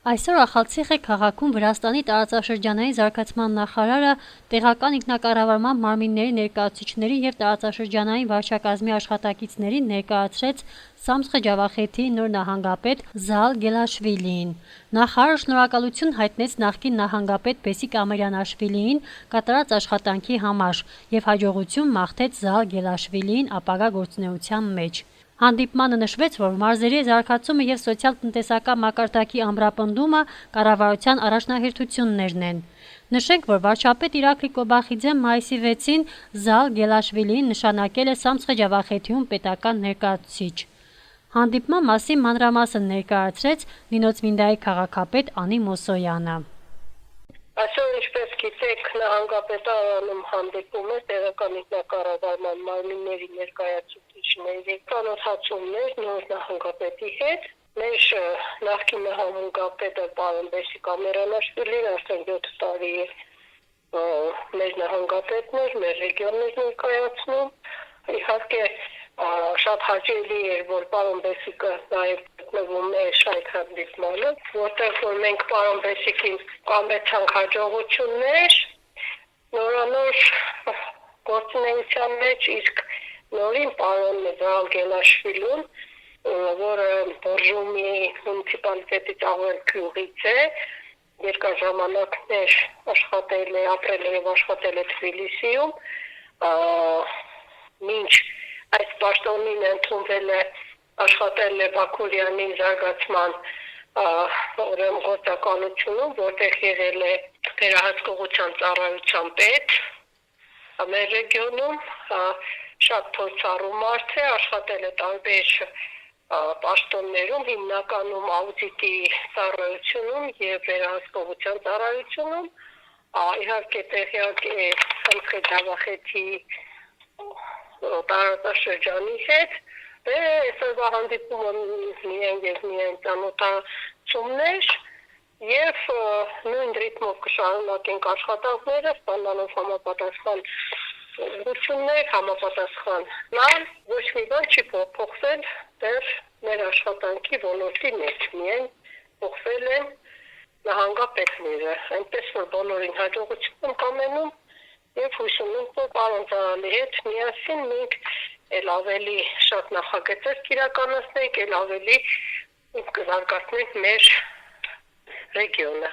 Այսօր Ախալցիխե քաղաքում Վրաստանի տարածաշրջանային զարգացման նախարարը տեղական ինքնակառավարման մարմինների ներկայացուցիչների և տարածաշրջանային վարչակազմի աշխատակիցներին ներկայացրեց Սամսխե Ջավախեթիի նոր նահանգապետ Զալ Գելաշվիլիին։ Նախարարը շնորհակալություն հայտնեց նախկին նահանգապետ Բեսիկ Ամիրյանաշվիլիին կատարած աշխատանքի համար և հաջողություն մաղթեց Զալ Գելաշվիլիին ապագա գործունեության մեջ։ Հանդիպմանը նշվեց, որ մարզերի զարգացումը և սոցիալ-տնտեսական մակարդակի ամրապնդումը կառավարության առաջնահերթություններն են։ Նշենք, որ վարչապետ Իրաքլի Կոբախիձեն մայիսի 6-ին Զալ Գելաշվիլիին նշանակել է Սամսխե Ջավախեթիում պետական ներկայացուցիչ։ Հանդիպման մասին մանրամասն ներկայացրեց Նինոցմինդայի քաղաքապետ Անի Մոսոյանը։ Այսօր, ինչպես գիտեք, նահանգապետարանում հանդիպում է տեղական ինքնակառավարման մարմինների ներկայացուցիչների ծանոթացումներ նոր նահանգապետի հետ։ Մեր նախկին նահանգապետը պարոն Բեսիկ Ամիրյանաշվիլին արդեն 7 տարի է մեր նահանգապետն էր, մեր ռեգիոնն էր ներկայացնում։ Իհարկե շատ հաճելի էր, որ պարոն Բեսիկը նաև գտնվում էր այդ հանդիպմանը, որտեղ որ մենք պարոն Բեսիկին կանվեցանք հաջողություններ, նորանոր գործունեության մեջ, իսկ նորին պարոն Զալ Գելաշվիլին, որը Բորժոմի մունիցիպալիտետի Ծաղեր գյուղից է, երկար ժամանակներ աշխատել է, ապրել է եւ աշխատել է Թբիլիսիում, մինչ այս պաշտոնին ընդունվել է, աշխատել է Բաքուրյանի զարգացման գործակալությունում, որտեղ եղել է վերահսկողության ծառայության պետ մեր ռեգիոնում, շատ փորձառու մարդ է, աշխատել է տարբեր պաշտոններում, հիմնականում աուդիտի ծառայությունում եւ վերահսկողության ծառայությունում, իհարկե տեղյակ է Սամսխե Ջավախեթիի տարածաշրջանի հետ, այսօրվա հանդիպումը միայն եւ միայն ծանոթացումներ եւ նույն ռիթմով կշարունակենք աշխատանքները, ստանալով համապատասխան ուղղություններ, համապատասխան նալ, ոչ մի բան չի փոխվել դեռ մեր աշխատանքի ոլորտի մեջ, միայն փոխվել են նահանգապետները, այնպես որ բոլորին հաջողություն եմ կամենում եւ հույս ունեմ, որ պարոն Զալի հետ միասին մենք էլ ավելի շատ նախագծեր կիրականացնենք, էլ ավելի կզարգացնենք մեր ռեգիոնը։